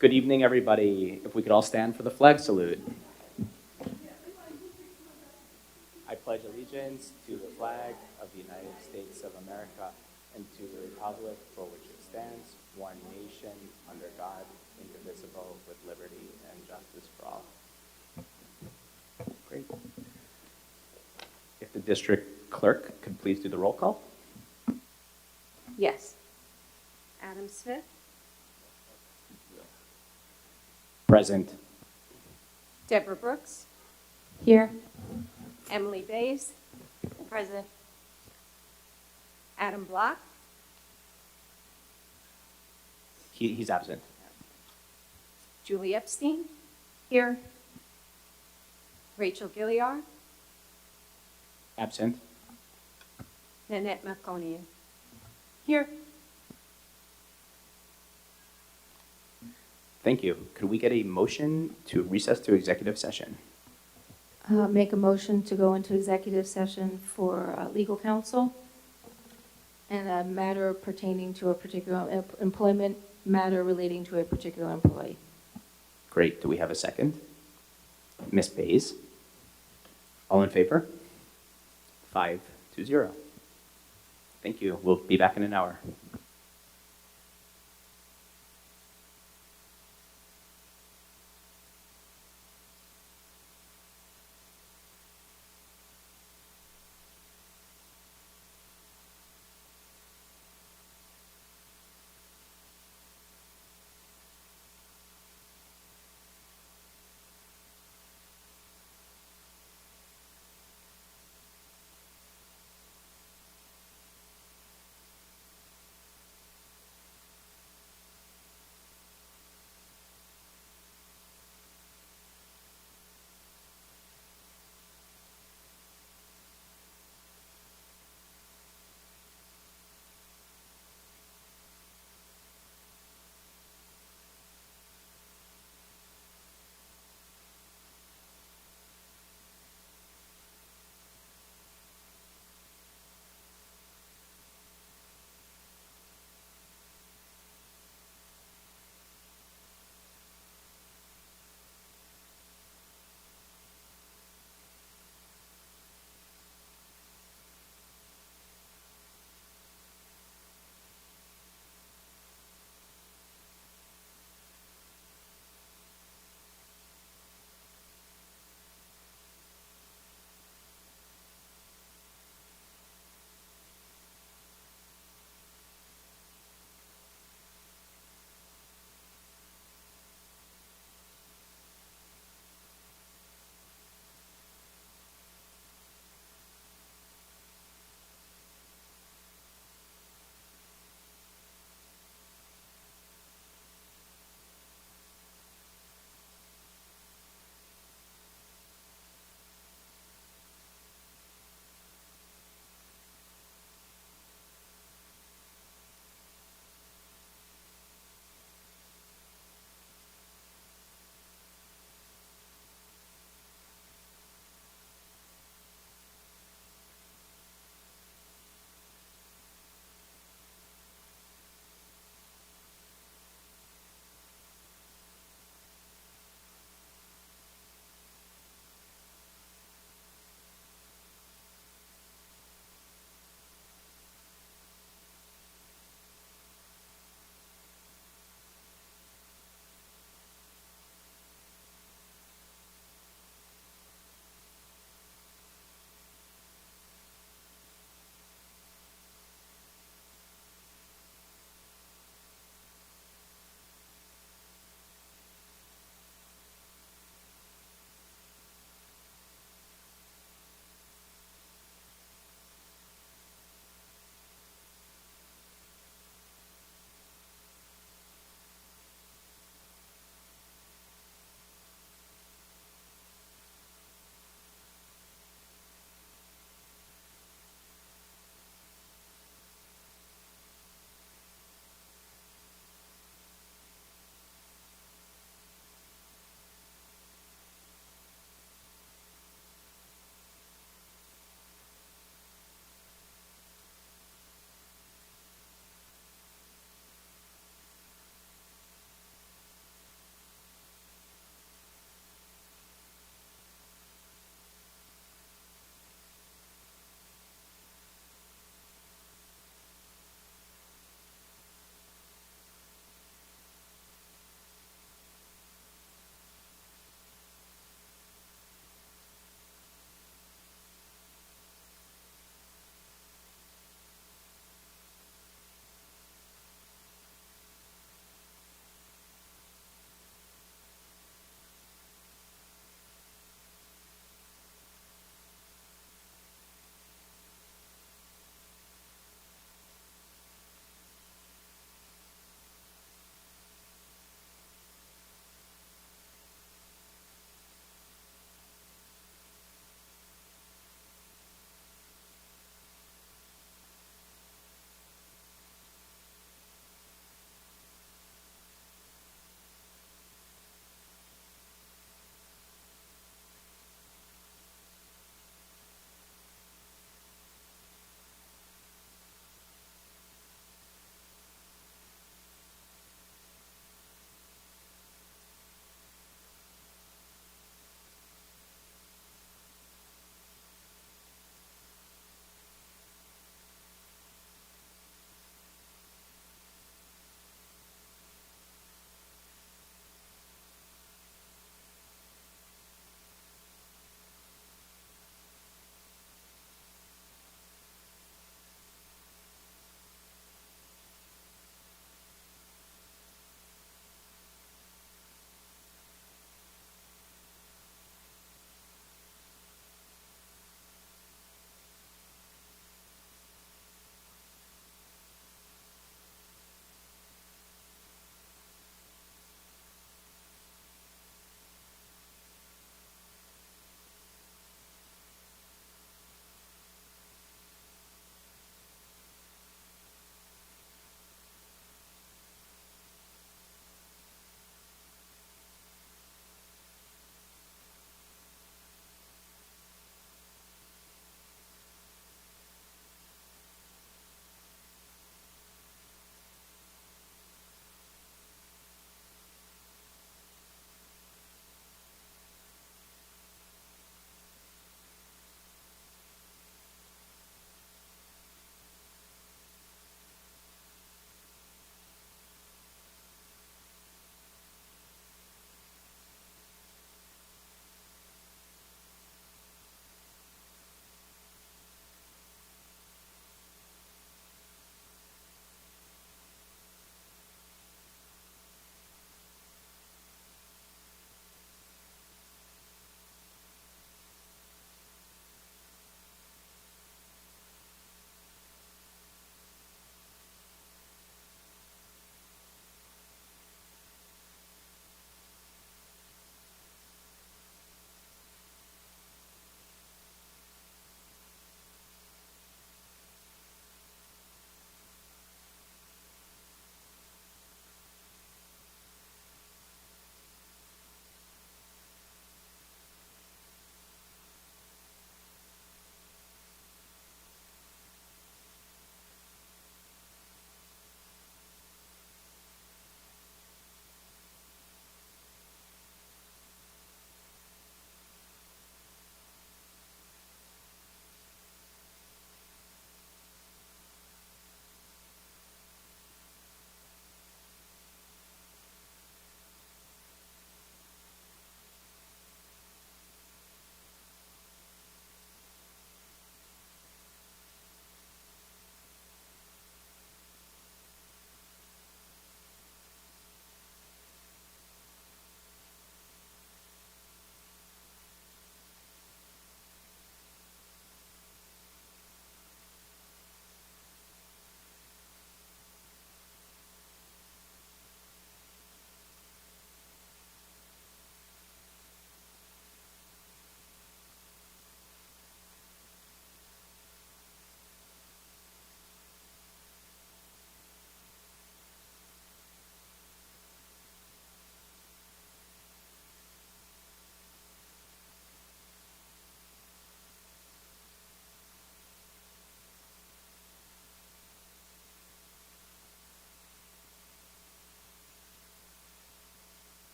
Good evening, everybody. If we could all stand for the flag salute. I pledge allegiance to the flag of the United States of America and to the republic for which it stands, one nation, under God, indivisible, with liberty and justice for all. Great. If the district clerk could please do the roll call. Yes. Adam Smith, Present. Deborah Brooks, Here. Emily Bays, Present. Adam Block, He's absent. Julie Epstein, Here. Rachel Gilliard, Absent. Nanette Melkonian. Here. Thank you. Could we get a motion to recess to executive session? Make a motion to go into executive session for legal counsel and a matter pertaining to a particular employment matter relating to a particular employee. Great. Do we have a second? Ms. Bays? All in favor? 5-0. Thank you. We'll be back in an hour.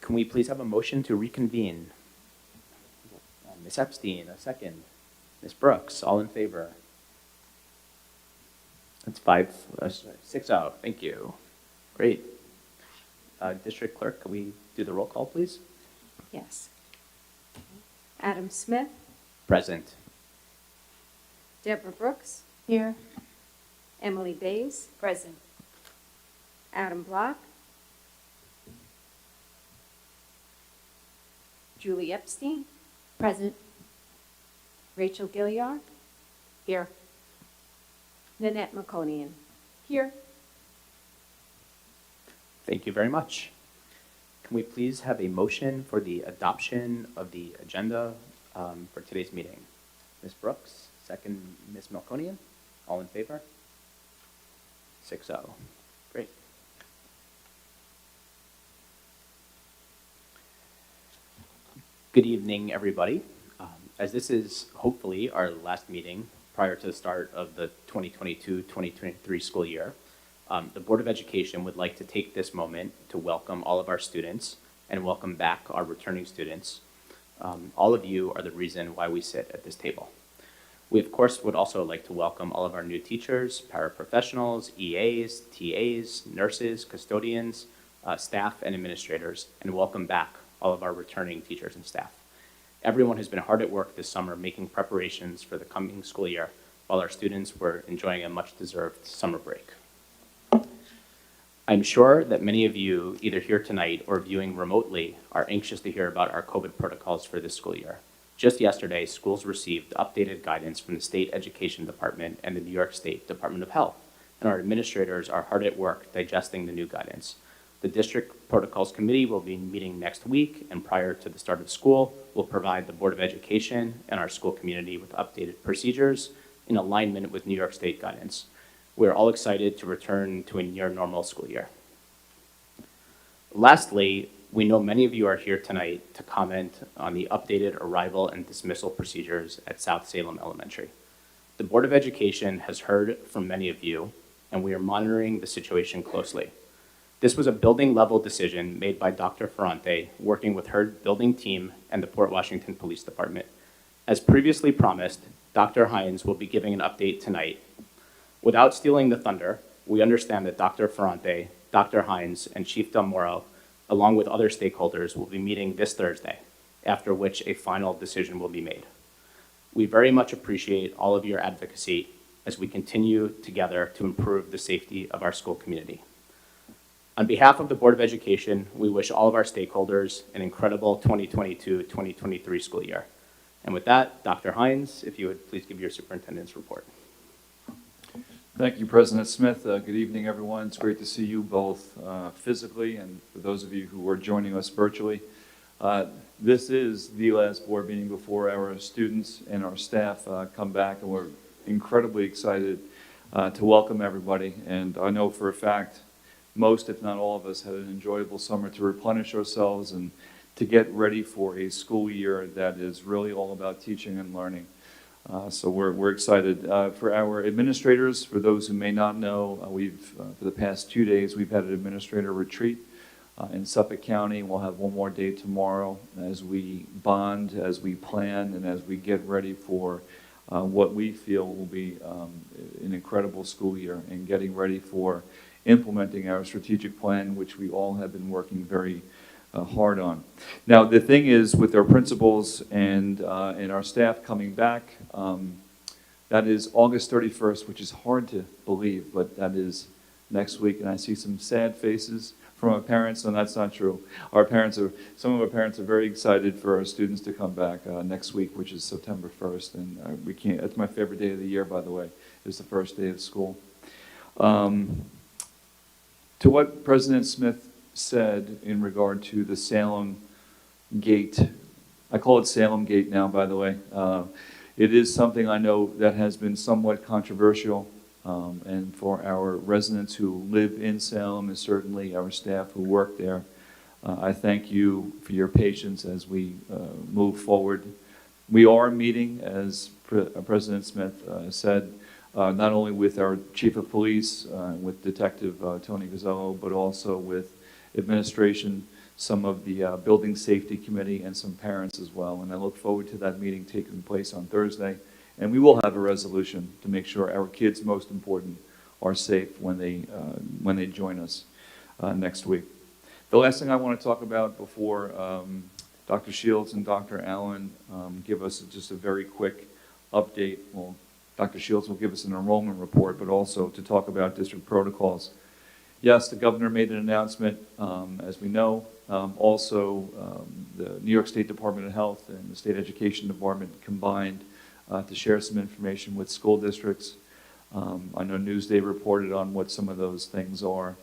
Can we please have a motion to reconvene? Ms. Epstein, a second. Ms. Brooks, all in favor? That's 6-0. Thank you. Great. District Clerk, can we do the roll call, please? Yes. Adam Smith, Present. Deborah Brooks, Here. Emily Bays. Present. Adam Block. Julie Epstein. Present. Rachel Gilliard. Here. Nanette Maconian. Here. Thank you very much. Can we please have a motion for the adoption of the agenda for today's meeting? Ms. Brooks, second Ms. Melconian, all in favor? 6-0. Great. Good evening, everybody. As this is hopefully our last meeting prior to the start of the 2022-2023 school year, the Board of Education would like to take this moment to welcome all of our students and welcome back our returning students. All of you are the reason why we sit at this table. We, of course, would also like to welcome all of our new teachers, paraprofessionals, EAs, TAs, nurses, custodians, staff, and administrators, and welcome back all of our returning teachers and staff. Everyone has been hard at work this summer making preparations for the coming school year while our students were enjoying a much-deserved summer break. I'm sure that many of you, either here tonight or viewing remotely, are anxious to hear about our COVID protocols for this school year. Just yesterday, schools received updated guidance from the State Education Department and the New York State Department of Health, and our administrators are hard at work digesting the new guidance. The District Protocols Committee will be meeting next week, and prior to the start of school, will provide the Board of Education and our school community with updated procedures in alignment with New York State guidance. We're all excited to return to a near normal school year. Lastly, we know many of you are here tonight to comment on the updated arrival and dismissal procedures at South Salem Elementary. The Board of Education has heard from many of you, and we are monitoring the situation closely. This was a building level decision made by Dr. Ferrante, working with her building team and the Port Washington Police Department. As previously promised, Dr. Hines will be giving an update tonight. Without stealing the thunder, we understand that Dr. Ferrante, Dr. Hines, and Chief Del Moro, along with other stakeholders, will be meeting this Thursday, after which a final decision will be made. We very much appreciate all of your advocacy as we continue together to improve the safety of our school community. On behalf of the Board of Education, we wish all of our stakeholders an incredible 2022-2023 school year. And with that, Dr. Hines, if you would please give your superintendent's report. Thank you, President Smith. Good evening, everyone. It's great to see you both physically, and for those of you who are joining us virtually. This is the last board meeting before our students and our staff come back, and we're incredibly excited to welcome everybody. And I know for a fact, most, if not all of us, had an enjoyable summer to replenish ourselves and to get ready for a school year that is really all about teaching and learning. So we're excited. For our administrators, for those who may not know, for the past 2 days, we've had an administrator retreat in Suffolk County. We'll have one more day tomorrow as we bond, as we plan, and as we get ready for what we feel will be an incredible school year and getting ready for implementing our strategic plan, which we all have been working very hard on. Now, the thing is, with our principals and our staff coming back, that is August 31st, which is hard to believe, but that is next week. And I see some sad faces from our parents, and that's not true. Some of our parents are very excited for our students to come back next week, which is September 1st. And we can't. That's my favorite day of the year, by the way. It's the first day of school. To what President Smith said in regard to the Salem Gate, I call it Salem Gate now, by the way. It is something I know that has been somewhat controversial, and for our residents who live in Salem and certainly our staff who work there, I thank you for your patience as we move forward. We are meeting, as President Smith said, not only with our chief of police, with Detective Tony Gazzello, but also with administration, some of the Building Safety Committee, and some parents as well. And I look forward to that meeting taking place on Thursday. And we will have a resolution to make sure our kids, most important, are safe when they join us next week. The last thing I want to talk about before Dr. Shields and Dr. Allen give us just a very quick update. Well, Dr. Shields will give us an enrollment report, but also to talk about district protocols. Yes, the governor made an announcement, as we know. Also, the New York State Department of Health and the State Education Department combined to share some information with school districts. I know Newsday reported on what some of those things are.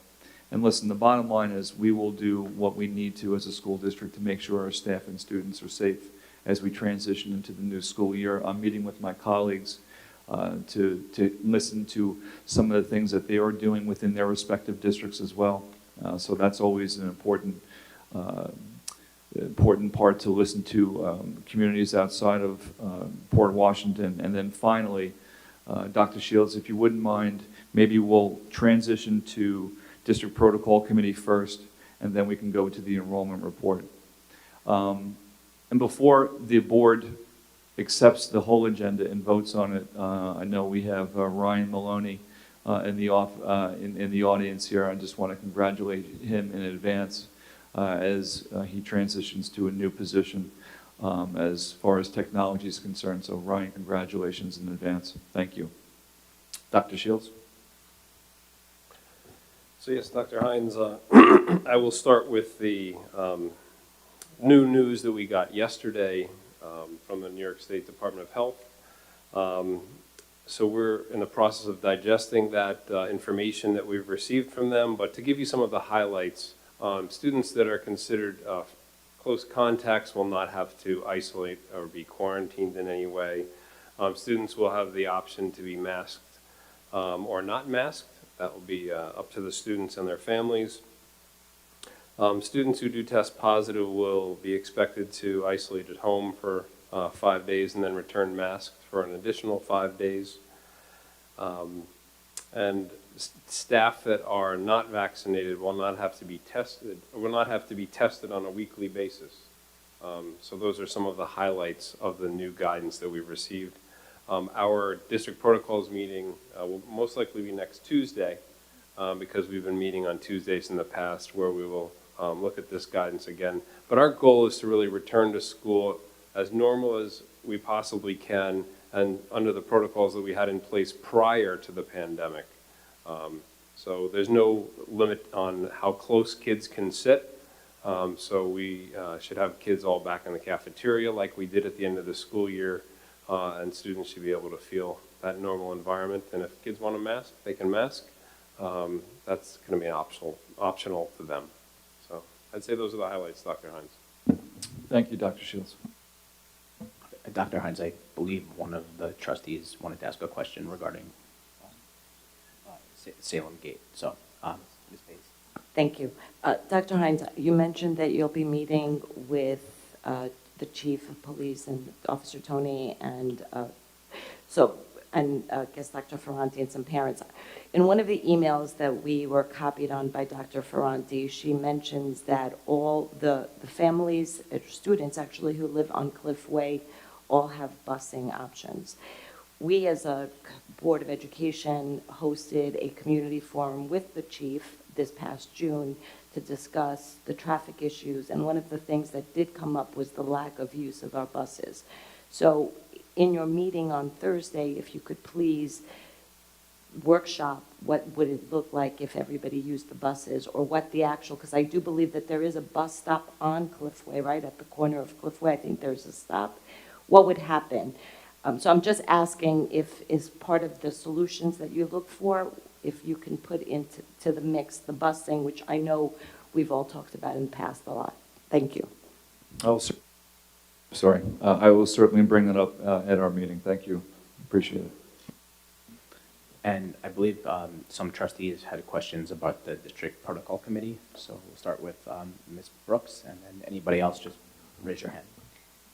And listen, the bottom line is we will do what we need to as a school district to make sure our staff and students are safe as we transition into the new school year. I'm meeting with my colleagues to listen to some of the things that they are doing within their respective districts as well. So that's always an important part to listen to communities outside of Port Washington. And then finally, Dr. Shields, if you wouldn't mind, maybe we'll transition to District Protocol Committee first, and then we can go to the enrollment report. And before the board accepts the whole agenda and votes on it, I know we have Ryan Maloney in the audience here. I just want to congratulate him in advance as he transitions to a new position as far as technology is concerned. So Ryan, congratulations in advance. Thank you. Dr. Shields? So yes, Dr. Hines, I will start with the new news that we got yesterday from the New York State Department of Health. So we're in the process of digesting that information that we've received from them, but to give you some of the highlights, students that are considered close contacts will not have to isolate or be quarantined in any way. Students will have the option to be masked or not masked. That will be up to the students and their families. Students who do test positive will be expected to isolate at home for 5 days and then return masked for an additional 5 days. And staff that are not vaccinated will not have to be tested on a weekly basis. So those are some of the highlights of the new guidance that we've received. Our district protocols meeting will most likely be next Tuesday because we've been meeting on Tuesdays in the past where we will look at this guidance again. But our goal is to really return to school as normal as we possibly can and under the protocols that we had in place prior to the pandemic. So there's no limit on how close kids can sit. So we should have kids all back in the cafeteria like we did at the end of the school year. And students should be able to feel that normal environment. And if kids want to mask, they can mask. That's going to be optional to them. So I'd say those are the highlights, Dr. Hines. Thank you, Dr. Shields. Dr. Hines, I believe one of the trustees wanted to ask a question regarding Salem Gate. So, Ms. Bates. Thank you. Dr. Hines, you mentioned that you'll be meeting with the chief of police and Officer Tony and I guess Dr. Ferranti and some parents. In one of the emails that we were copied on by Dr. Ferranti, she mentions that all the families, students actually who live on Cliff Way all have busing options. We as a Board of Education hosted a community forum with the chief this past June to discuss the traffic issues, and one of the things that did come up was the lack of use of our buses. So in your meeting on Thursday, if you could please workshop what would it look like if everybody used the buses, or what the actual, because I do believe that there is a bus stop on Cliffway, right at the corner of Cliffway. I think there's a stop. What would happen? So I'm just asking if, as part of the solutions that you look for, if you can put into the mix the busing, which I know we've all talked about in the past a lot. Thank you. I will certainly bring that up at our meeting. Thank you. Appreciate it. And I believe some trustees had questions about the district protocol committee. So we'll start with Ms. Brooks, and then anybody else, just raise your hand.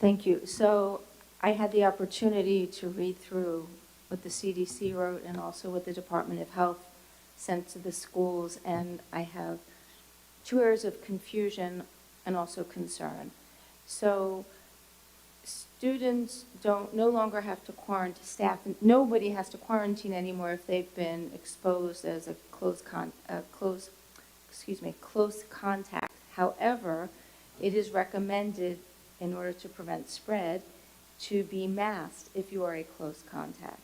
Thank you. So I had the opportunity to read through what the CDC wrote and also what the Department of Health sent to the schools, and I have 2 areas of confusion and also concern. So students no longer have to quarantine, nobody has to quarantine anymore if they've been exposed as a close contact. However, it is recommended, in order to prevent spread, to be masked if you are a close contact.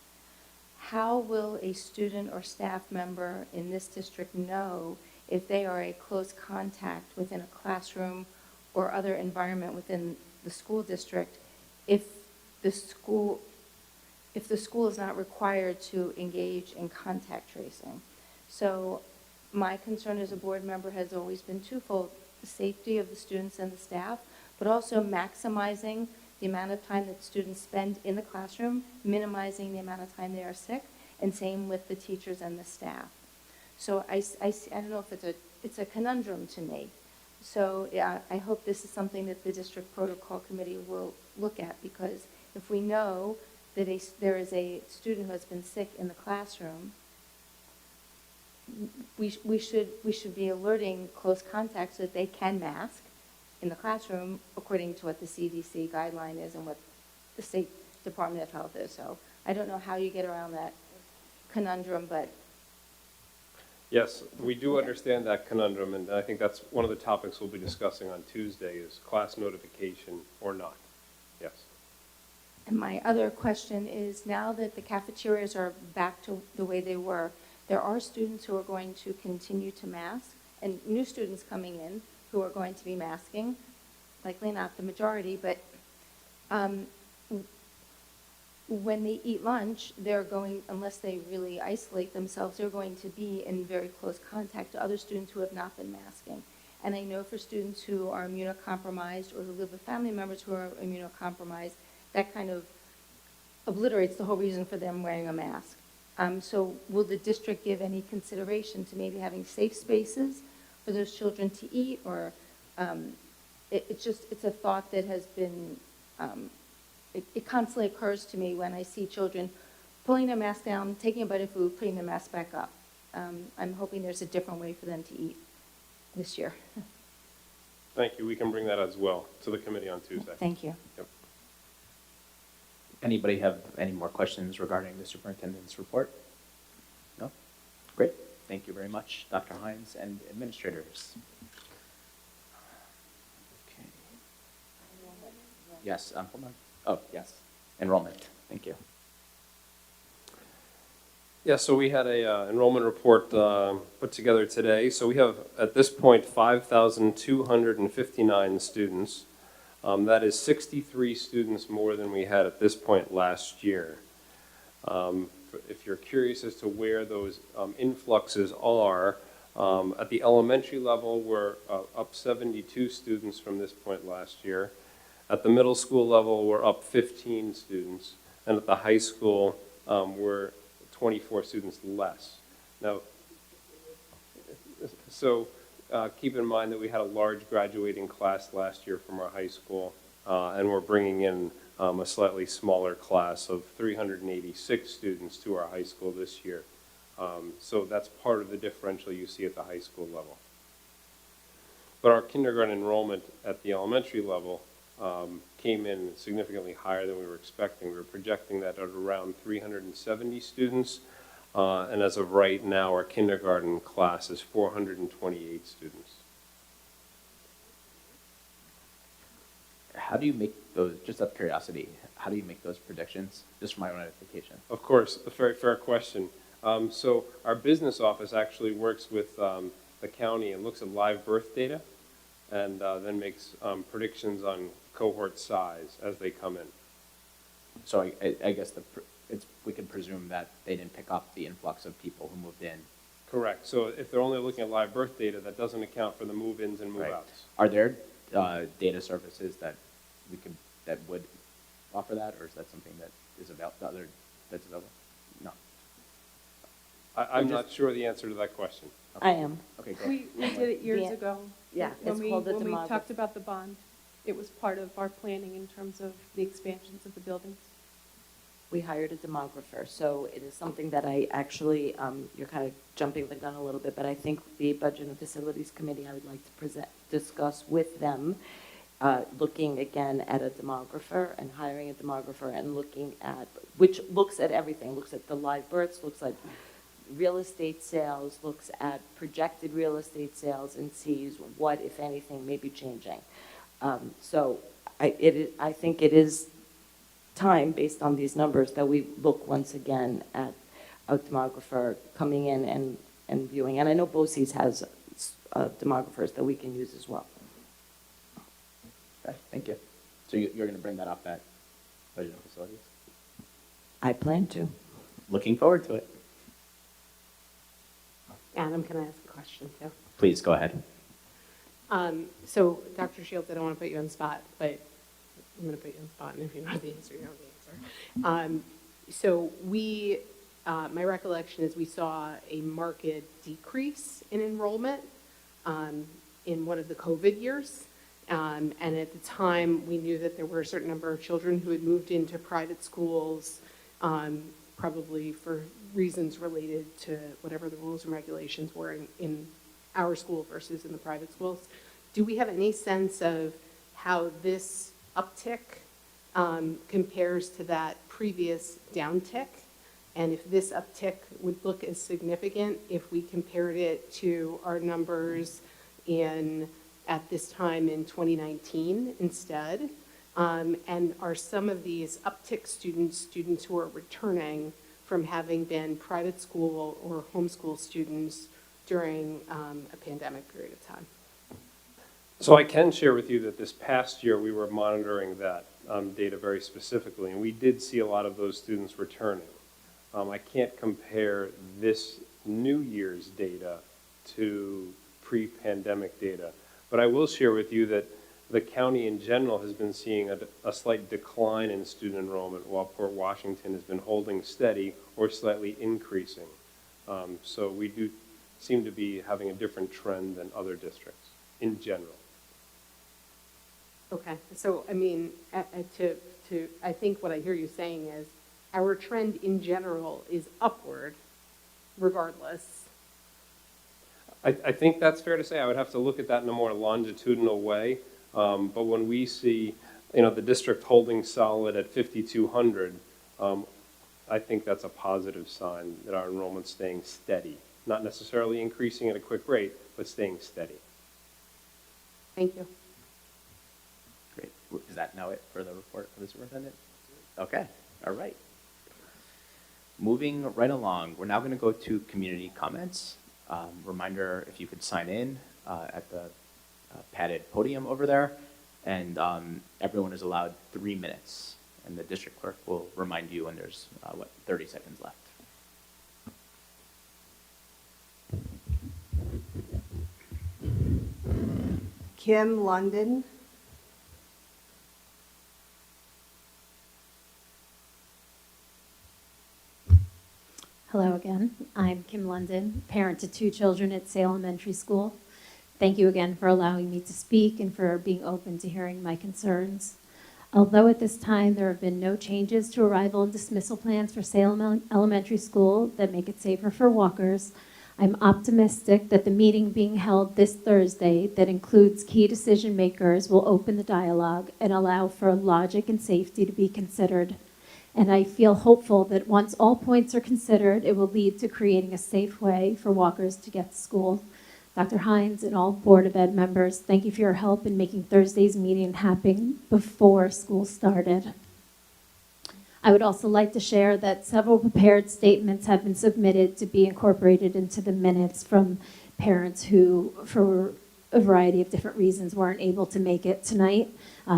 How will a student or staff member in this district know if they are a close contact within a classroom or other environment within the school district if the school is not required to engage in contact tracing? So my concern as a board member has always been twofold: the safety of the students and the staff, but also maximizing the amount of time that students spend in the classroom, minimizing the amount of time they are sick, and same with the teachers and the staff. So I don't know if it's a conundrum to me. So yeah, I hope this is something that the district protocol committee will look at, because if we know that there is a student who has been sick in the classroom, we should be alerting close contacts so that they can mask in the classroom according to what the CDC guideline is and what the State Department of Health is. So I don't know how you get around that conundrum, but Yes, we do understand that conundrum, and I think that's one of the topics we'll be discussing on Tuesday is class notification or not. Yes. and my other question is, now that the cafeterias are back to the way they were, there are students who are going to continue to mask, and new students coming in who are going to be masking, likely not the majority, but when they eat lunch, they're going, unless they really isolate themselves, they're going to be in very close contact to other students who have not been masking. And I know for students who are immunocompromised or who live with family members who are immunocompromised, that kind of obliterates the whole reason for them wearing a mask. So will the district give any consideration to maybe having safe spaces for those children to eat? Or it's a thought that has been, it constantly occurs to me when I see children pulling their mask down, taking a bite of food, putting their mask back up. I'm hoping there's a different way for them to eat this year. Thank you. We can bring that as well to the committee on Tuesday. Thank you. Yep. Anybody have any more questions regarding the superintendent's report? No? Great. Thank you very much, Dr. Hines and administrators. Okay. Yes, hold on. Oh, yes. Enrollment. Thank you. Yeah, so we had a enrollment report put together today. So we have, at this point, 5,259 students. That is 63 students more than we had at this point last year. If you're curious as to where those influxes are, at the elementary level, we're up 72 students from this point last year. At the middle school level, we're up 15 students. And at the high school, we're 24 students less. Now, so keep in mind that we had a large graduating class last year from our high school, and we're bringing in a slightly smaller class of 386 students to our high school this year. So that's part of the differential you see at the high school level. But our kindergarten enrollment at the elementary level came in significantly higher than we were expecting. We were projecting that at around 370 students, and as of right now, our kindergarten class is 428 students. How do you make those, just out of curiosity, how do you make those predictions? Just for my own edification. Of course, a very fair question. So our business office actually works with the county and looks at live birth data, and then makes predictions on cohort size as they come in. So I guess we can presume that they didn't pick up the influx of people who moved in. Correct. So if they're only looking at live birth data, that doesn't account for the move-ins and Right. move-outs. Are there data services that would offer that, or is that something that is available? That's available? No. I'm not sure the answer to that question. I am. Okay, great. We did it years Yeah. ago. Yeah, When it's we- called the When we demography. talked about the bond, it was part of our planning in terms of the expansions of the buildings. We hired a demographer, so it is something that I actually, you're kind of jumping the gun a little bit, but I think the Budget and Facilities Committee, I would like to discuss with them, looking again at a demographer and hiring a demographer and looking at, which looks at everything, looks at the live births, looks at real estate sales, looks at projected real estate sales and sees what, if anything, may be changing. So I think it is time, based on these numbers, that we look once again at a demographer coming in and viewing. And I know BOCES has demographers that we can use as well. Okay, thank you. So you're going to bring that up at Budget and Facilities? I plan to. Looking forward to it. Adam, can I ask a question too? Please, go ahead. So, Dr. Shields, I don't want to put you on the spot, but I'm going to put you on the spot, and if you know the answer, you know the answer. So my recollection is we saw a marked decrease in enrollment in one of the COVID years. And at the time, we knew that there were a certain number of children who had moved into private schools, probably for reasons related to whatever the rules and regulations were in our school versus in the private schools. Do we have any sense of how this uptick compares to that previous downtick? And if this uptick would look as significant if we compared it to our numbers at this time in 2019 instead? And are some of these uptick students who are returning from having been private school or homeschool students during a pandemic period of time? So I can share with you that this past year, we were monitoring that data very specifically, and we did see a lot of those students returning. I can't compare this New Year's data to pre-pandemic data, but I will share with you that the county in general has been seeing a slight decline in student enrollment, while Port Washington has been holding steady or slightly increasing. So we do seem to be having a different trend than other districts in general. Okay, so I mean, I think what I hear you saying is our trend in general is upward regardless. I think that's fair to say. I would have to look at that in a more longitudinal way. But when we see, the district holding solid at 5,200, I think that's a positive sign that our enrollment's staying steady. Not necessarily increasing at a quick rate, but staying steady. Thank you. Great. Is that now it for the report of the superintendent? Okay, all right. Moving right along, we're now going to go to community comments. Reminder, if you could sign in at the padded podium over there, and everyone is allowed 3 minutes, and the district clerk will remind you when there's 30 seconds left. Kim London. Hello again. I'm Kim London, parent to 2 children at Sale Elementary School. Thank you again for allowing me to speak and for being open to hearing my concerns. Although at this time there have been no changes to arrival and dismissal plans for Salem Elementary School that make it safer for walkers, I'm optimistic that the meeting being held this Thursday that includes key decision makers will open the dialogue and allow for logic and safety to be considered. And I feel hopeful that once all points are considered, it will lead to creating a safe way for walkers to get to school. Dr. Hines and all Board of Ed members, thank you for your help in making Thursday's meeting happen before school started. I would also like to share that several prepared statements have been submitted to be incorporated into the minutes from parents who, for a variety of different reasons, weren't able to make it tonight.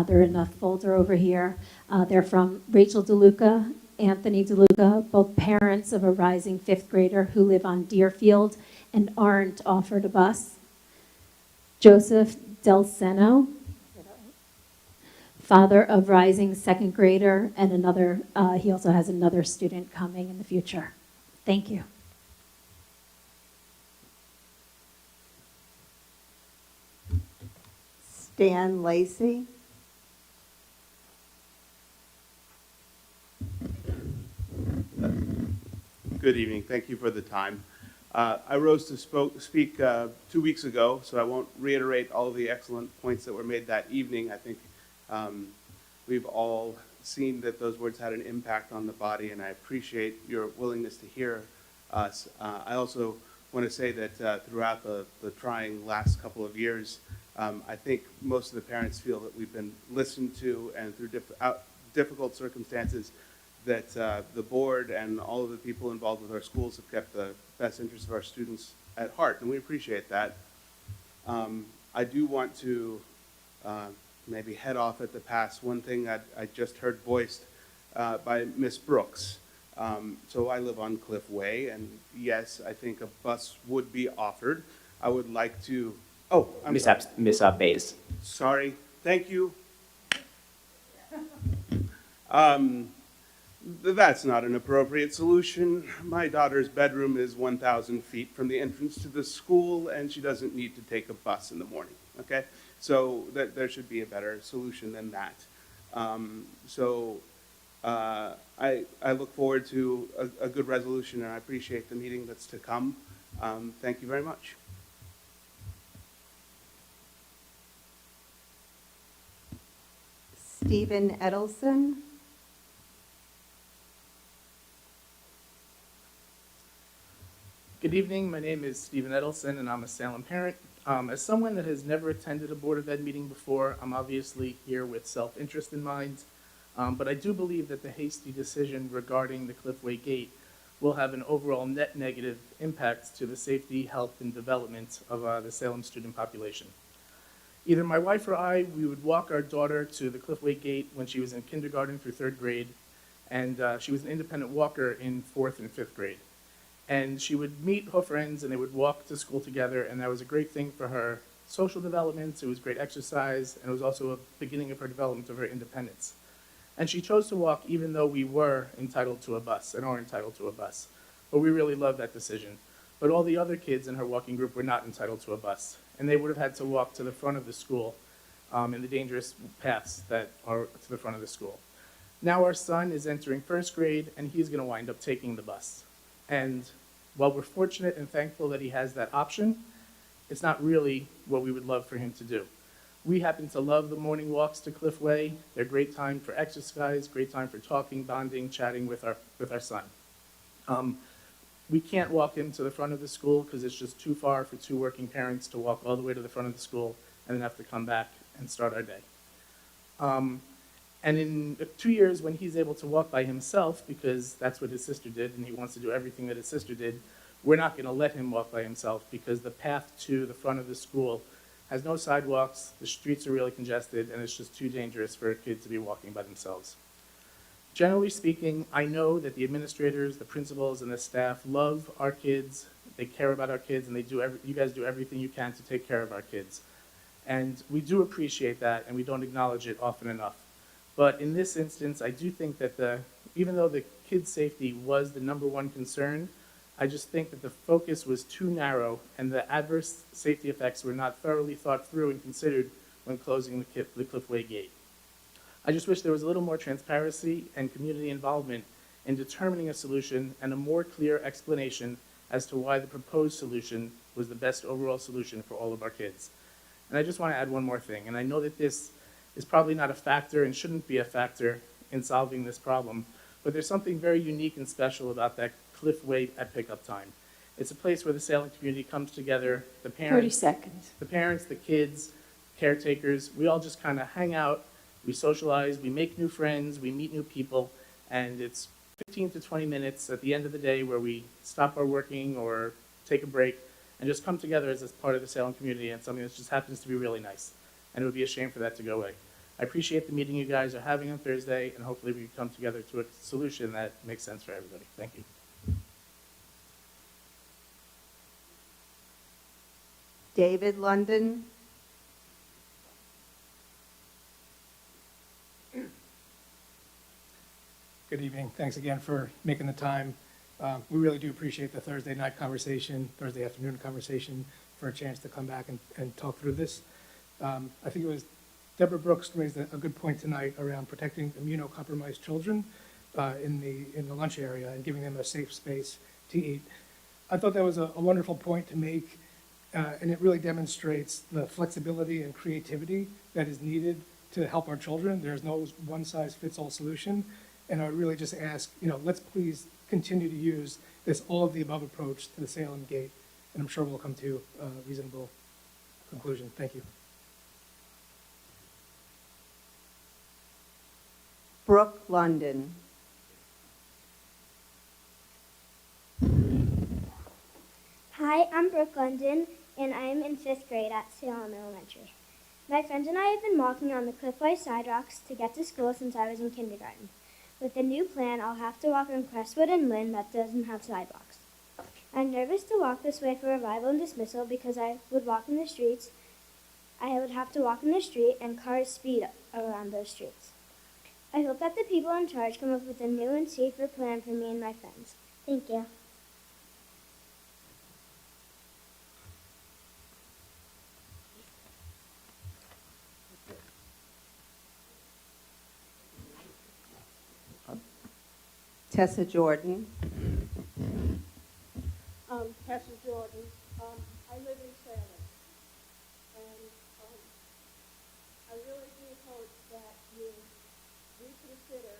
They're in a folder over here. They're from Rachel DeLuca, Anthony DeLuca, both parents of a rising 5th grader who live on Deerfield and aren't offered a bus. Joseph Del Seno, father of rising 2nd grader, and he also has another student coming in the future. Thank you. Stan Lacey. Good evening. Thank you for the time. I rose to speak 2 weeks ago, so I won't reiterate all of the excellent points that were made that evening. I think we've all seen that those words had an impact on the body, and I appreciate your willingness to hear us. I also want to say that throughout the trying last couple of years, I think most of the parents feel that we've been listened to, and through difficult circumstances, that the board and all of the people involved with our schools have kept the best interests of our students at heart, and we appreciate that. I do want to maybe head off at the pass. One thing I just heard voiced by Miss Brooks. So I live on Cliff Way, and yes, I think a bus would be offered. I would like to, oh, I'm sorry. Miss Bays. Sorry, thank you. That's not an appropriate solution. My daughter's bedroom is 1,000 feet from the entrance to the school, and she doesn't need to take a bus in the morning, okay? So there should be a better solution than that. I look forward to a good resolution, and I appreciate the meeting that's to come. Thank you very much. Stephen Edelson. Good evening. My name is Stephen Edelson, and I'm a Salem parent. As someone that has never attended a Board of Ed meeting before, I'm obviously here with self-interest in mind, but I do believe that the hasty decision regarding the Cliffway Gate will have an overall net negative impact to the safety, health, and development of the Salem student population. Either my wife or I, we would walk our daughter to the Cliffway Gate when she was in kindergarten through 3rd grade, and she was an independent walker in 4th and 5th grade. And she would meet her friends, and they would walk to school together, and that was a great thing for her social development. It was great exercise, and it was also a beginning of her development of her independence. And she chose to walk even though we were entitled to a bus and are entitled to a bus. But we really loved that decision. But all the other kids in her walking group were not entitled to a bus, and they would have had to walk to the front of the school in the dangerous paths that are to the front of the school. Now our son is entering 1st grade, and he's going to wind up taking the bus. And while we're fortunate and thankful that he has that option, it's not really what we would love for him to do. We happen to love the morning walks to Cliffway. They're great time for exercise, great time for talking, bonding, chatting with our son. We can't walk him to the front of the school because it's just too far for 2 working parents to walk all the way to the front of the school and then have to come back and start our day. And in 2 years, when he's able to walk by himself, because that's what his sister did, and he wants to do everything that his sister did, we're not going to let him walk by himself because the path to the front of the school has no sidewalks, the streets are really congested, and it's just too dangerous for a kid to be walking by themselves. Generally speaking, I know that the administrators, the principals, and the staff love our kids, they care about our kids, and you guys do everything you can to take care of our kids. And we do appreciate that, and we don't acknowledge it often enough. But in this instance, I do think that even though the kids' safety was the #1 concern, I just think that the focus was too narrow and the adverse safety effects were not thoroughly thought through and considered when closing the Cliffway Gate. I just wish there was a little more transparency and community involvement in determining a solution and a more clear explanation as to why the proposed solution was the best overall solution for all of our kids. And I just want to add one more thing, and I know that this is probably not a factor and shouldn't be a factor in solving this problem, but there's something very unique and special about that Cliffway at pickup time. It's a place where the Salem community comes together, the parents, 30 seconds. the parents, the kids, caretakers, we all just kind of hang out, we socialize, we make new friends, we meet new people, and it's 15 to 20 minutes at the end of the day where we stop our working or take a break and just come together as part of the Salem community, and something that just happens to be really nice. And it would be a shame for that to go away. I appreciate the meeting you guys are having on Thursday, and hopefully we can come together to a solution that makes sense for everybody. Thank you. David London. Good evening. Thanks again for making the time. We really do appreciate the Thursday night conversation, Thursday afternoon conversation, for a chance to come back and talk through this. I think it was Deborah Brooks raised a good point tonight around protecting immunocompromised children in the lunch area and giving them a safe space to eat. I thought that was a wonderful point to make, and it really demonstrates the flexibility and creativity that is needed to help our children. There's no one-size-fits-all solution, and I would really just ask, let's please continue to use this all-of-the-above approach to the Salem Gate, and I'm sure we'll come to a reasonable conclusion. Thank you. Brooke London. Hi, I'm Brooke London, and I'm in 5th grade at Salem Elementary. My friends and I have been walking on the cliff-white sidewalks to get to school since I was in kindergarten. With the new plan, I'll have to walk on Crestwood and Lynn that doesn't have sidewalks. I'm nervous to walk this way for arrival and dismissal because I would have to walk in the street and cars speed around those streets. I hope that the people in charge come up with a new and safer plan for me and my friends. Thank you. Tessa Jordan. Tessa Jordan. I live in Salem, and I really do hope that you reconsider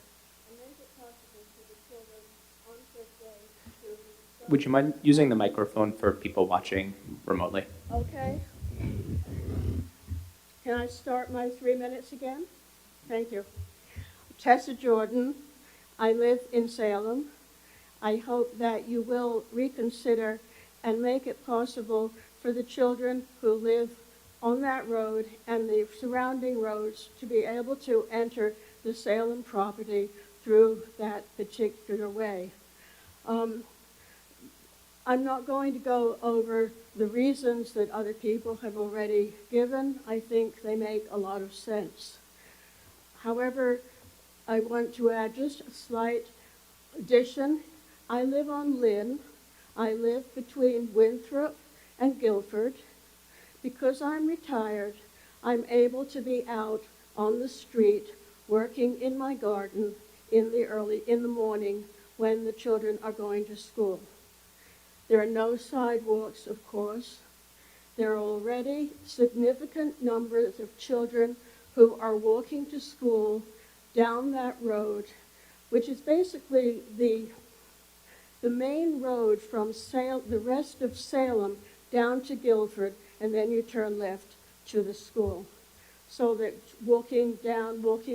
and make it possible for the children on 5th grade to... Would you mind using the microphone for people watching remotely? Okay. Can I start my 3 minutes again? Thank you. Tessa Jordan. I live in Salem. I hope that you will reconsider and make it possible for the children who live on that road and the surrounding roads to be able to enter the Salem property through that particular way. I'm not going to go over the reasons that other people have already given. I think they make a lot of sense. However, I want to add just a slight addition. I live on Lynn. I live between Winthrop and Guilford. Because I'm retired, I'm able to be out on the street working in my garden in the morning when the children are going to school. There are no sidewalks, of course. There are already significant numbers of children who are walking to school down that road, which is basically the main road from the rest of Salem down to Guilford, and then you turn left to the school. So that walking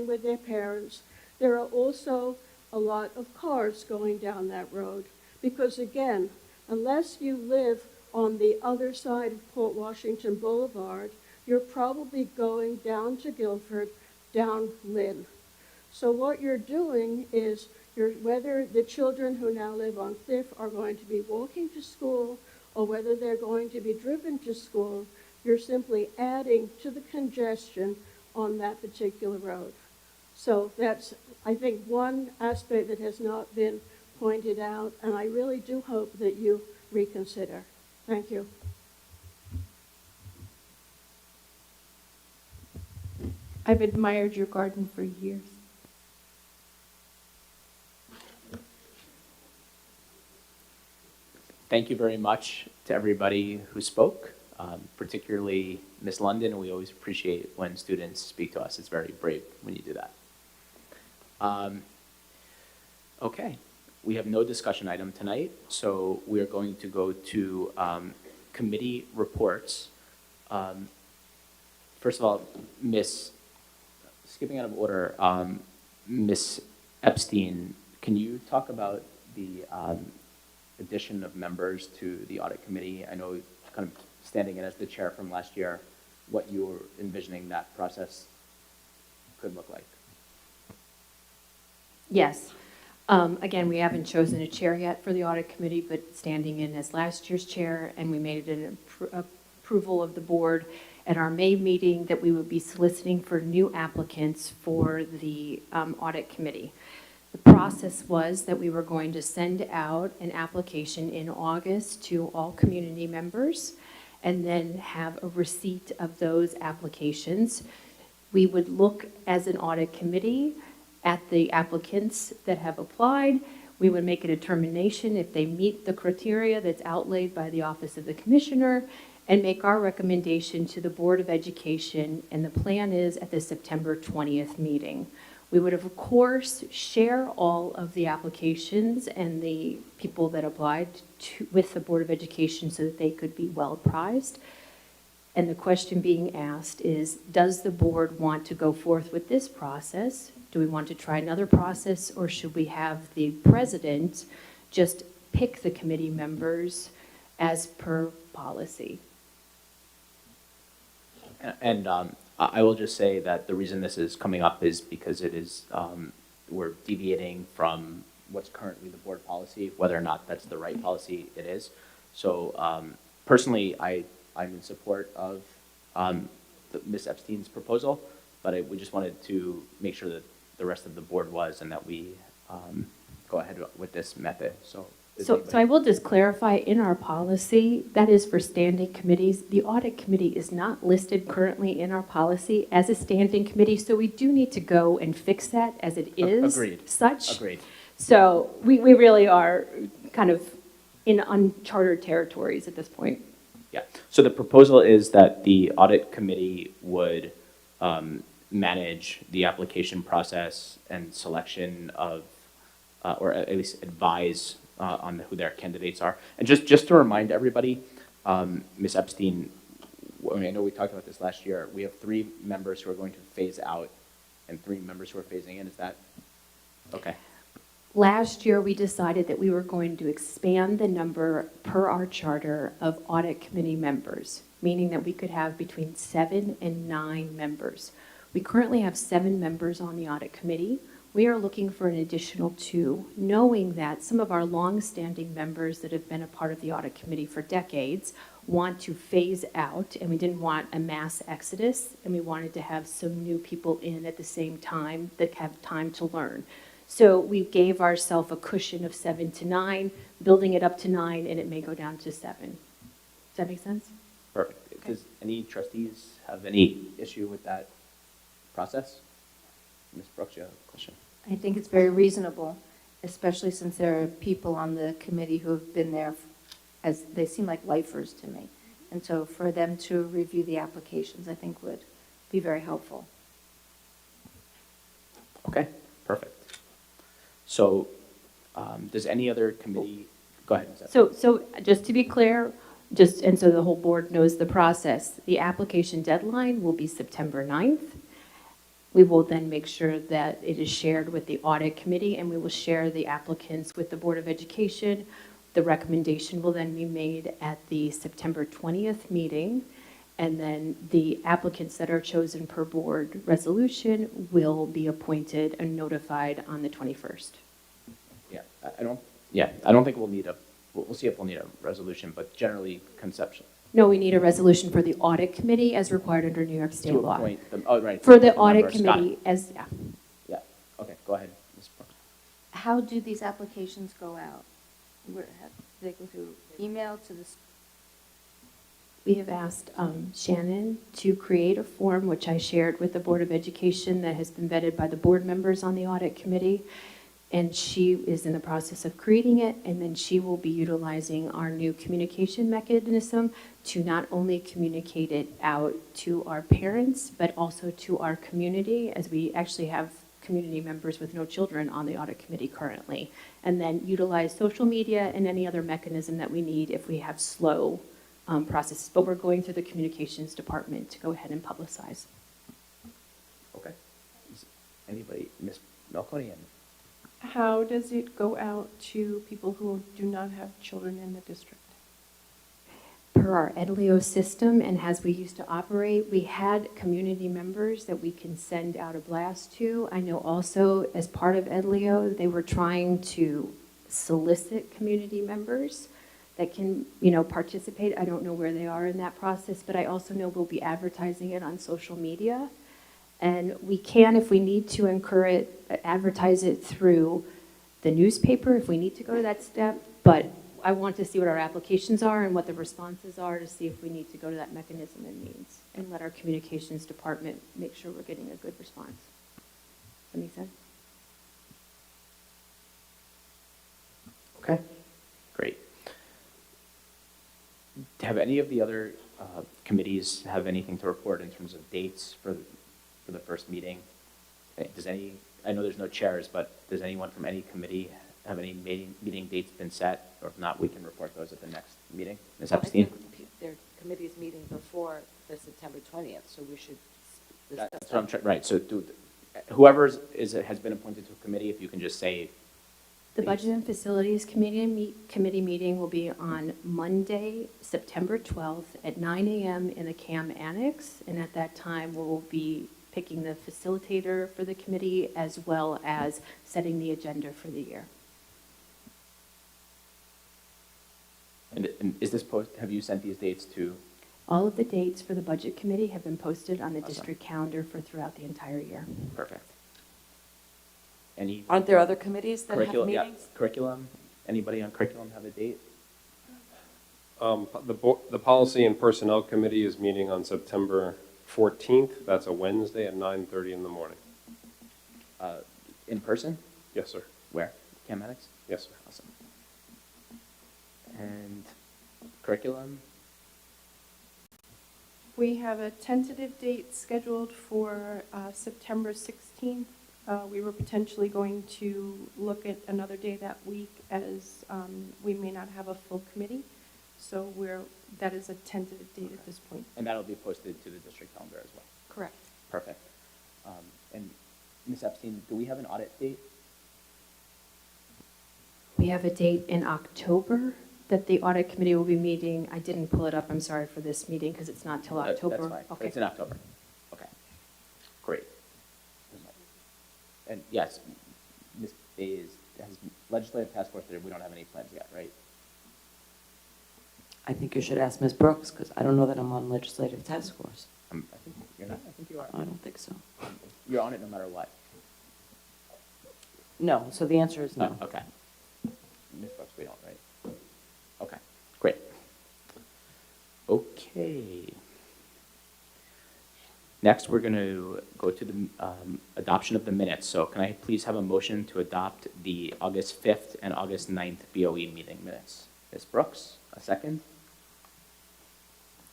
with their parents. There are also a lot of cars going down that road, because again, unless you live on the other side of Port Washington Boulevard, you're probably going down to Guilford, down Lynn. So what you're doing is, whether the children who now live on 5th are going to be walking to school or whether they're going to be driven to school, you're simply adding to the congestion on that particular road. So that's, I think, one aspect that has not been pointed out, and I really do hope that you reconsider. Thank you. I've admired your garden for years. Thank you very much to everybody who spoke, particularly Ms. London. We always appreciate when students speak to us. It's very brave when you do that. Okay, we have no discussion item tonight, so we are going to go to committee reports. First of all, skipping out of order, Ms. Epstein, can you talk about the addition of members to the audit committee? I know, kind of standing in as the chair from last year, what you were envisioning that process could look like. Yes. Again, we haven't chosen a chair yet for the audit committee, but standing in as last year's chair, and we made it an approval of the board at our May meeting that we would be soliciting for new applicants for the audit committee. The process was that we were going to send out an application in August to all community members and then have a receipt of those applications. We would look as an audit committee at the applicants that have applied. We would make a determination if they meet the criteria that's outlaid by the Office of the Commissioner and make our recommendation to the Board of Education, and the plan is at the September 20th meeting. We would, of course, share all of the applications and the people that applied with the Board of Education so that they could be well apprised. And the question being asked is, does the board want to go forth with this process? Do we want to try another process, or should we have the president just pick the committee members as per policy? And I will just say that the reason this is coming up is because it is, we're deviating from what's currently the board policy, whether or not that's the right policy it is. So personally, I'm in support of Ms. Epstein's proposal, but we just wanted to make sure that the rest of the board was, and that we go ahead with this method. So I will just clarify, in our policy, that is for standing committees. The audit committee is not listed currently in our policy as a standing committee, so we do need to go and fix that as it is. Agreed. Such. Agreed. So we really are kind of in uncharted territories at this point. Yeah, so the proposal is that the audit committee would manage the application process and selection of, or at least advise on who their candidates are. And just to remind everybody, Ms. Epstein, I know we talked about this last year, we have 3 members who are going to phase out and 3 members who are phasing in, is that, okay? Last year, we decided that we were going to expand the number per our charter of audit committee members, meaning that we could have between 7 and 9 members. We currently have 7 members on the audit committee. We are looking for an additional 2, knowing that some of our long-standing members that have been a part of the audit committee for decades want to phase out, and we didn't want a mass exodus, and we wanted to have some new people in at the same time that have time to learn. So we gave ourselves a cushion of 7 to 9, building it up to 9, and it may go down to 7. Does that make sense? Perfect. Okay. Does any trustees have any issue with that process? Ms. Brooks, you have a question? I think it's very reasonable, especially since there are people on the committee who have been there as they seem like lifers to me. And so for them to review the applications, I think would be very helpful. Okay, perfect. So does any other committee, go ahead, Ms. Epstein. So just to be clear, and so the whole board knows the process, the application deadline will be September 9th. We will then make sure that it is shared with the audit committee, and we will share the applicants with the Board of Education. The recommendation will then be made at the September 20th meeting, and then the applicants that are chosen per board resolution will be appointed and notified on the 21st. Yeah, I don't think we'll need we'll see if we'll need a resolution, but generally conceptual. No, we need a resolution for the audit committee as required under New York State To law. appoint them, oh, right. For the audit member, Scott. committee as, yeah. Yeah, okay, go ahead, Ms. Brooks. How do these applications go out? Do they go through email to the? We have asked Shannon to create a form, which I shared with the Board of Education, that has been vetted by the board members on the audit committee. And she is in the process of creating it, and then she will be utilizing our new communication mechanism to not only communicate it out to our parents, but also to our community, as we actually have community members with no children on the audit committee currently, and then utilize social media and any other mechanism that we need if we have slow processes. But we're going through the communications department to go ahead and publicize. Okay. Is anybody, Ms. Melconian? How does it go out to people who do not have children in the district? Per our EdLeo system, and as we used to operate, we had community members that we can send out a blast to. I know also, as part of EdLeo, they were trying to solicit community members that can, participate. I don't know where they are in that process, but I also know we'll be advertising it on social media. And we can, if we need to, advertise it through the newspaper if we need to go to that step. But I want to see what our applications are and what the responses are to see if we need to go to that mechanism and means, and let our communications department make sure we're getting a good response. Does that make sense? Okay, great. Have any of the other committees have anything to report in terms of dates for the first meeting? Does any, I know there's no chairs, but does anyone from any committee have any meeting dates been set? Or if not, we can report those at the next meeting. Ms. Well, I Epstein? think their committee's meeting before the September 20th, so we should discuss That's what I'm that. trying, right, so whoever has been appointed to a committee, if you can just say. The Budget and Facilities Committee meeting will be on Monday, September 12th at 9 a.m. in the CAM Annex. And at that time, we'll be picking the facilitator for the committee as well as setting the agenda for the year. And is this have you sent these dates to? All of the dates for the Budget Committee have been posted on the Awesome. district calendar for throughout the entire year. Perfect. Any? Aren't there other committees that have Curriculum, yeah, meetings? curriculum, anybody on curriculum have a date? The Policy and Personnel Committee is meeting on September 14th. That's a Wednesday at 9:30 in the morning. In person? Yes, sir. Where? Cam Annex? Yes, sir. Awesome. And curriculum? We have a tentative date scheduled for September 16th. We were potentially going to look at another day that week as we may not have a full committee. So that is a tentative date at this point. And that'll be posted to the district calendar as well. Correct. Perfect. And Ms. Epstein, do we have an audit date? We have a date in October that the Audit Committee will be meeting. I didn't pull it up, I'm sorry, for this meeting because it's not till October. That's fine. Okay. It's in October. Okay. Great. And yes, Ms. Bays has legislative task force there. We don't have any plans yet, right? I think you should ask Ms. Brooks, because I don't know that I'm on legislative task force. I think you're not. I think you are. I don't think so. You're on it no matter what. No, so the answer is no. Oh, okay. Ms. Brooks, we don't, right? Okay, great. Okay. Next, we're going to go to the adoption of the minutes. So can I please have a motion to adopt the August 5th and August 9th BOE meeting minutes? Ms. Brooks, a second?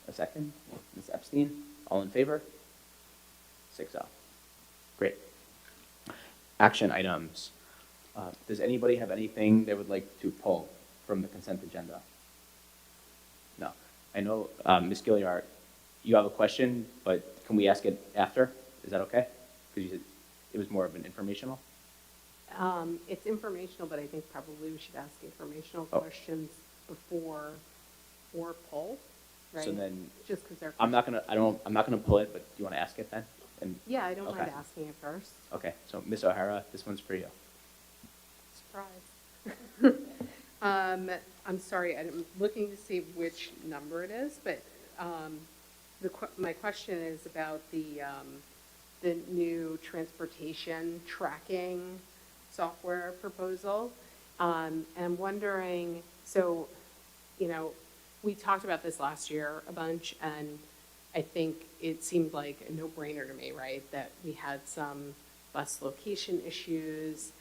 A second? Ms. Epstein, all in favor? 6-0. Great. Action items. Does anybody have anything they would like to pull from the consent agenda? No. I know, Ms. Gilliard, you have a question, but can we ask it after? Is that okay? Because it was more of an informational? It's informational, but I think probably we should ask informational Oh. questions before or poll, right? So then, Just because they're. I'm not gonna pull it, but do you want to ask it then? And Yeah, I don't mind Okay. asking it first. Okay, so Ms. O'Hara, this one's for you. Surprise. I'm sorry, I'm looking to see which number it is, but my question is about the new transportation tracking software proposal. And I'm wondering, so, we talked about this last year a bunch, and I think it seemed like a no-brainer to me, right? That we had some bus location issues.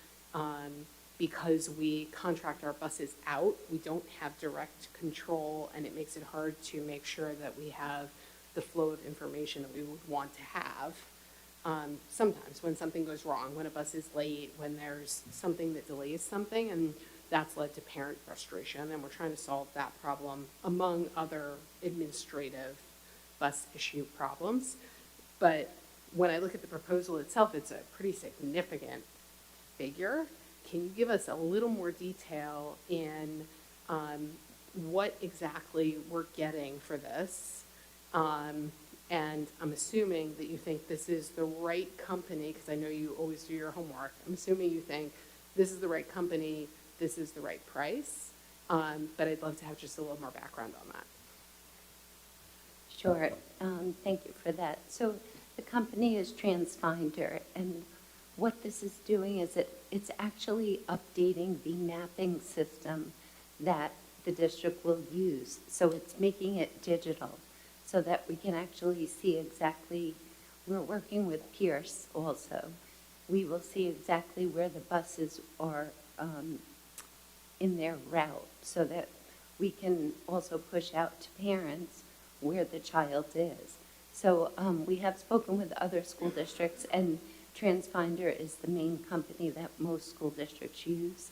Because we contract our buses out, we don't have direct control, and it makes it hard to make sure that we have the flow of information that we would want to have. Sometimes when something goes wrong, when a bus is late, when there's something that delays something, and that's led to parent frustration, and we're trying to solve that problem among other administrative bus issue problems. But when I look at the proposal itself, it's a pretty significant figure. Can you give us a little more detail in what exactly we're getting for this? And I'm assuming that you think this is the right company, because I know you always do your homework. I'm assuming you think this is the right company, this is the right price. But I'd love to have just a little more background on that. Sure. Thank you for that. So the company is TransFinder, and what this is doing is it's actually updating the mapping system that the district will use. So it's making it digital so that we can actually see exactly, we're working with Pierce also. We will see exactly where the buses are in their route so that we can also push out to parents where the child is. So we have spoken with other school districts, and TransFinder is the main company that most school districts use.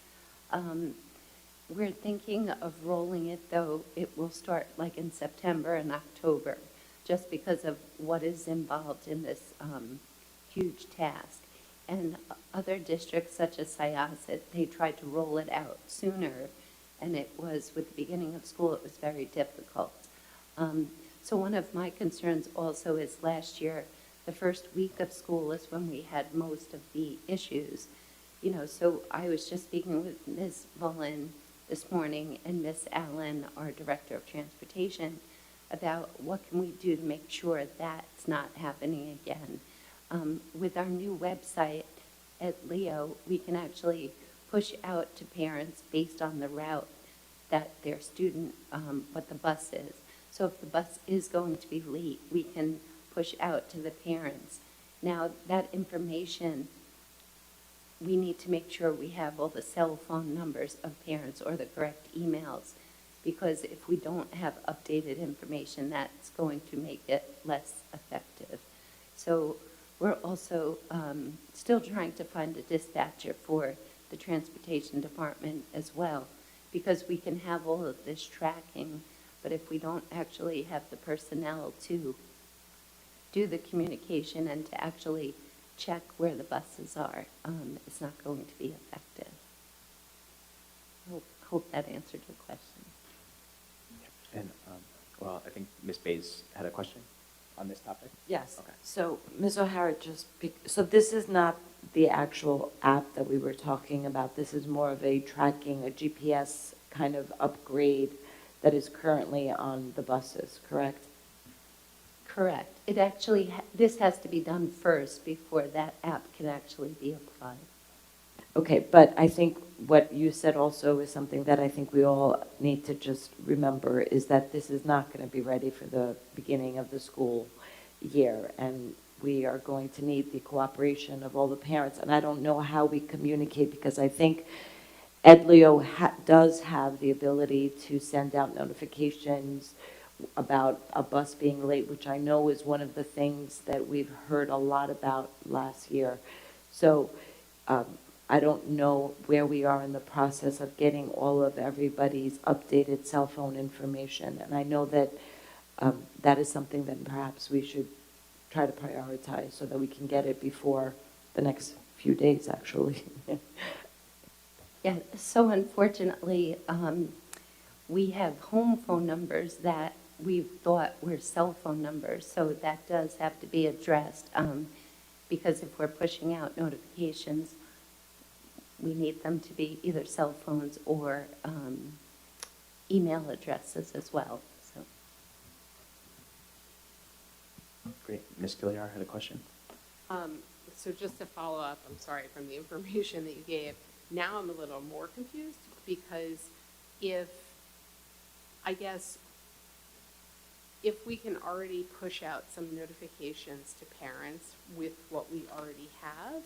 We're thinking of rolling it, though it will start like in September and October, just because of what is involved in this huge task. And other districts such as Syosset, they tried to roll it out sooner, and it was, with the beginning of school, it was very difficult. So one of my concerns also is last year, the first week of school is when we had most of the issues. You know, so I was just speaking with Ms. Mullen this morning and Miss Allen, our Director of Transportation, about what can we do to make sure that's not happening again. With our new website at Leo, we can actually push out to parents based on the route that their student, what the bus is. So if the bus is going to be late, we can push out to the parents. Now, that information, we need to make sure we have all the cell phone numbers of parents or the correct emails, because if we don't have updated information, that's going to make it less effective. So we're also still trying to find a dispatcher for the transportation department as well, because we can have all of this tracking, but if we don't actually have the personnel to do the communication and to actually check where the buses are, it's not going to be effective. Hope that answered your question. And, well, I think Ms. Bays had a question on this topic? Yes. Okay. So, Ms. O'Hara, so this is not the actual app that we were talking about. This is more of a tracking, a GPS kind of upgrade that is currently on the buses, correct? Correct. It actually, this has to be done first before that app can actually be applied. Okay, but I think what you said also is something that I think we all need to just remember, is that this is not going to be ready for the beginning of the school year, and we are going to need the cooperation of all the parents. And I don't know how we communicate, because I think EdLeo does have the ability to send out notifications about a bus being late, which I know is one of the things that we've heard a lot about last year. So I don't know where we are in the process of getting all of everybody's updated cell phone information. And I know that that is something that perhaps we should try to prioritize so that we can get it before the next few days, actually. Yeah, so unfortunately, we have home phone numbers that we thought were cell phone numbers, so that does have to be addressed, because if we're pushing out notifications, we need them to be either cell phones or email addresses as well. So. Great. Ms. Gilliar had a question? So just to follow up, I'm sorry, from the information that you gave, now I'm a little more confused, because if we can already push out some notifications to parents with what we already have,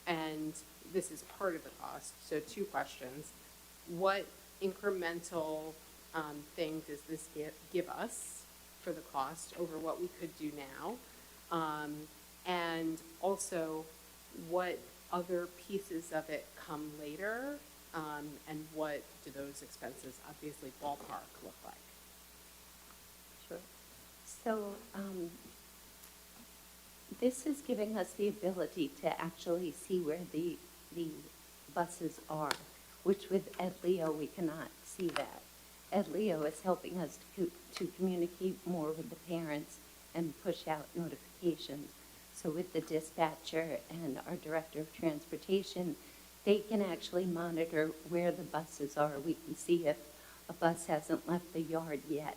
and this is part of the cost, so 2 questions. What incremental thing does this give us for the cost over what we could do now? And also, what other pieces of it come later, and what do those expenses, obviously ballpark, look like? Sure. So this is giving us the ability to actually see where the buses are, which with EdLeo we cannot see that. EdLeo is helping us to communicate more with the parents and push out notifications. So with the dispatcher and our Director of Transportation, they can actually monitor where the buses are. We can see if a bus hasn't left the yard yet.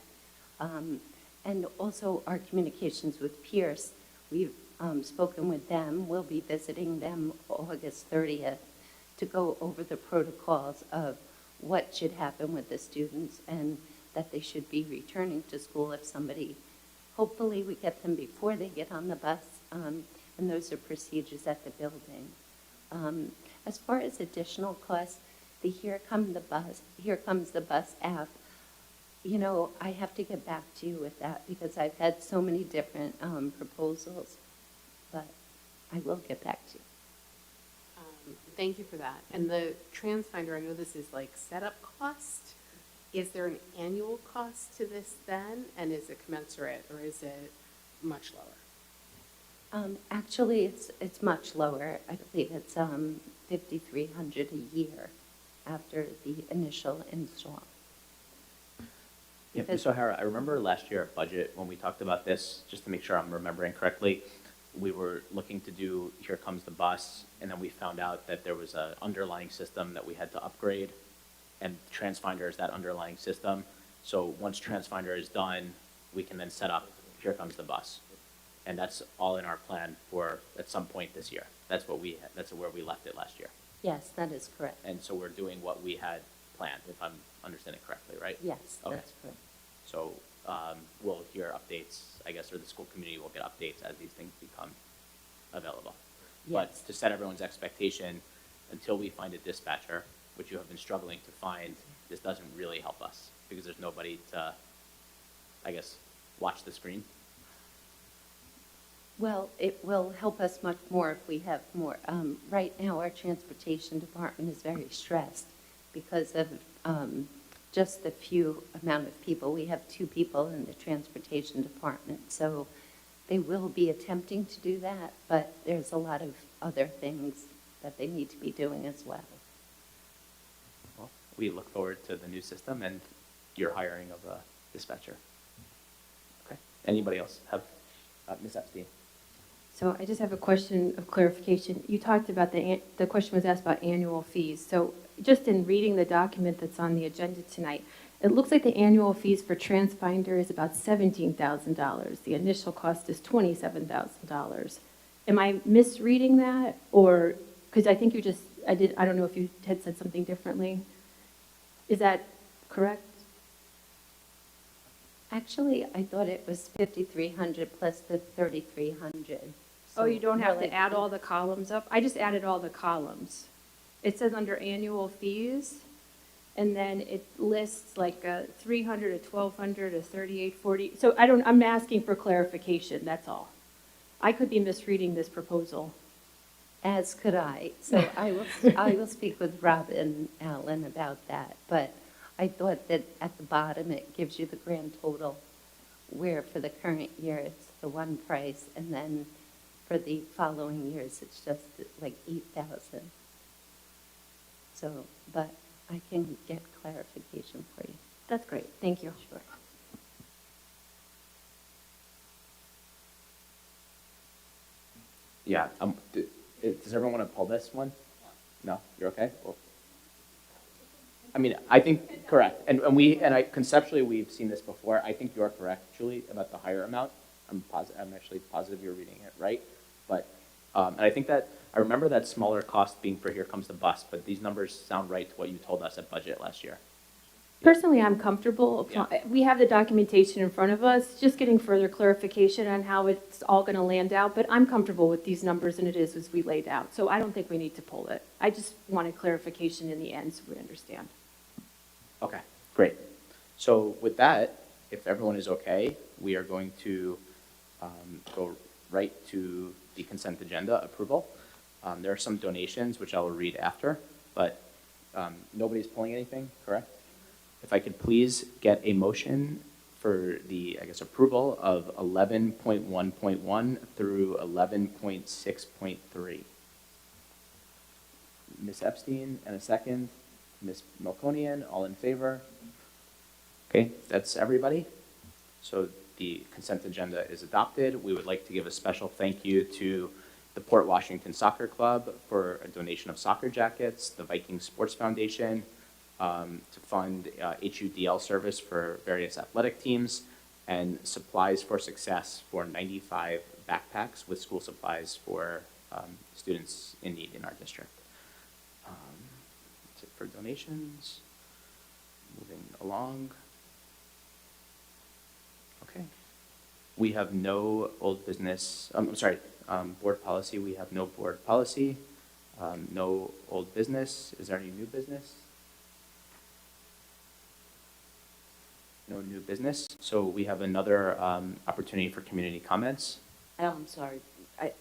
And also our communications with Pierce, we've spoken with them. We'll be visiting them August 30th to go over the protocols of what should happen with the students and that they should be returning to school if somebody, hopefully we get them before they get on the bus, and those are procedures at the building. As far as additional costs, the Here Comes the Bus app, you know, I have to get back to you with that because I've had so many different proposals, but I will get back to you. Thank you for that. And the TransFinder, I know this is like setup cost. Is there an annual cost to this then? And is it commensurate or is it much lower? Actually, it's much lower. I believe it's $5,300 a year after the initial install. Yeah, Ms. O'Hara, I remember last year at budget when we talked about this, just to make sure I'm remembering correctly, we were looking to do Here Comes the Bus, and then we found out that there was an underlying system that we had to upgrade, and TransFinder is that underlying system. So once TransFinder is done, we can then set up Here Comes the Bus. And that's all in our plan for at some point this year. That's where we left it last year. Yes, that is correct. And so we're doing what we had planned, if I'm understanding correctly, right? Yes, Okay. that's correct. So we'll hear updates, I guess, or the school community will get updates as these things become available. Yes. But to set everyone's expectation, until we find a dispatcher, which you have been struggling to find, this doesn't really help us because there's nobody to, I guess, watch the screen. Well, it will help us much more if we have more. Right now, our transportation department is very stressed because of just the few amount of people. We have 2 people in the transportation department, so they will be attempting to do that, but there's a lot of other things that they need to be doing as well. Well, we look forward to the new system and your hiring of a dispatcher. Okay. Anybody else have, Ms. Epstein? So I just have a question of clarification. You talked about the question was asked about annual fees. So just in reading the document that's on the agenda tonight, it looks like the annual fees for TransFinder is about $17,000. The initial cost is $27,000. Am I misreading that? Or, because I think I don't know if you had said something differently. Is that correct? Actually, I thought it was 5,300 plus the 3,300. Oh, you don't have really- to add all the columns up? I just added all the columns. It says under annual fees, and then it lists like a 300, a 1,200, a 3,840. So I'm asking for clarification, that's all. I could be misreading this proposal. As could I. So I will speak with Rob and Alan about that. But I thought that at the bottom, it gives you the grand total, where for the current year, it's the one price, and then for the following years, it's just like 8,000. So, but I can get clarification for you. That's great. Thank you. Sure. Yeah. Does everyone want to pull this one? No? You're okay? Well, I mean, I think correct. And conceptually, we've seen this before. I think you're correct, Julie, about the higher amount. I'm actually positive you're reading it right. But, and I think that, I remember that smaller cost being for Here Comes the Bus, but these numbers sound right to what you told us at budget last year. Personally, I'm comfortable. Yeah. We have the documentation in front of us, just getting further clarification on how it's all going to land out, but I'm comfortable with these numbers, and it is as we laid out. So I don't think we need to pull it. I just wanted clarification in the end so we understand. Okay, great. So with that, if everyone is okay, we are going to go right to the consent agenda approval. There are some donations, which I will read after, but nobody's pulling anything, correct? If I could please get a motion for the, I guess, approval of 11.1.1 through 11.6.3. Ms. Epstein, and a second. Ms. Melkonian, all in favor? Okay, that's everybody. So the consent agenda is adopted. We would like to give a special thank you to the Port Washington Soccer Club for a donation of soccer jackets, the Viking Sports Foundation to fund HUDL service for various athletic teams, and Supplies for Success for 95 backpacks with school supplies for students in need in our district. That's it for donations. Moving along. Okay. We have no old business, board policy. We have no board policy, no old business. Is there any new business? No new business, so we have another opportunity for community comments. I'm sorry,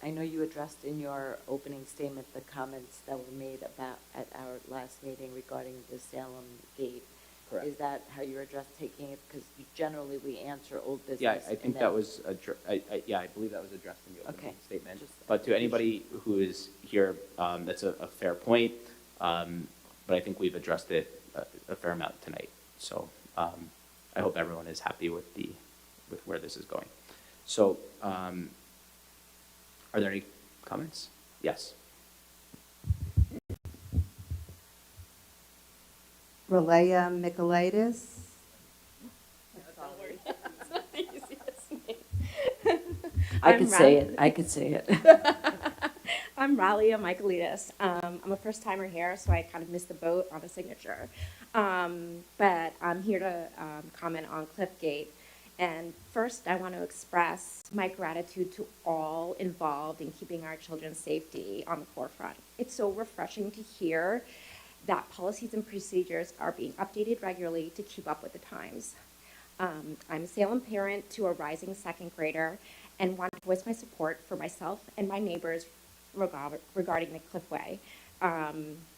I know you addressed in your opening statement the comments that were made about, at our last meeting regarding the Salem gate. Correct. Is that how you're taking it? Because generally we answer old business. Yeah, I and think then- that was, yeah, I believe that was addressed in the opening Okay. statement. Just- But to anybody who is here, that's a fair point, but I think we've addressed it a fair amount tonight. So I hope everyone is happy with where this is going. So are there any comments? Yes. Relaya Michaelitis. I could say it, I could say it. I'm Ralia Michaelitis. I'm a first timer here, so I kind of missed the boat on the signature. But I'm here to comment on Cliffgate. And first, I want to express my gratitude to all involved in keeping our children's safety on the forefront. It's so refreshing to hear that policies and procedures are being updated regularly to keep up with the times. I'm a Salem parent to a rising second grader and want to voice my support for myself and my neighbors regarding the Cliffway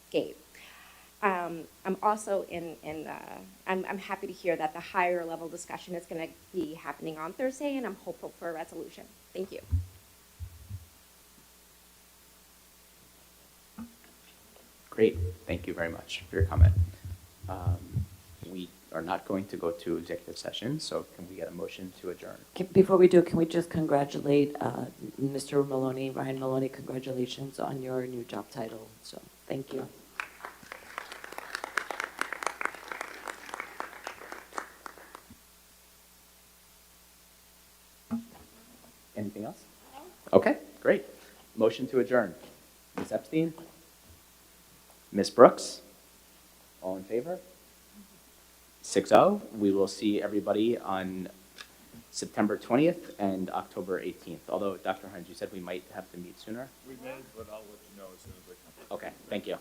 gate. I'm also I'm happy to hear that the higher level discussion is going to be happening on Thursday, and I'm hopeful for a resolution. Thank you. Great, thank you very much for your comment. We are not going to go to executive session, so can we get a motion to adjourn? Before we do, can we just congratulate Mr. Maloney, Ryan Maloney, congratulations on your new job title. So, thank you. Anything else? Okay, great. Motion to adjourn. Ms. Epstein? Ms. Brooks? All in favor? 6-0. We will see everybody on September 20th and October 18th. Although, Dr. Hines, you said we might have to meet sooner? We may, but I'll let you know as soon as I come. Okay, thank you.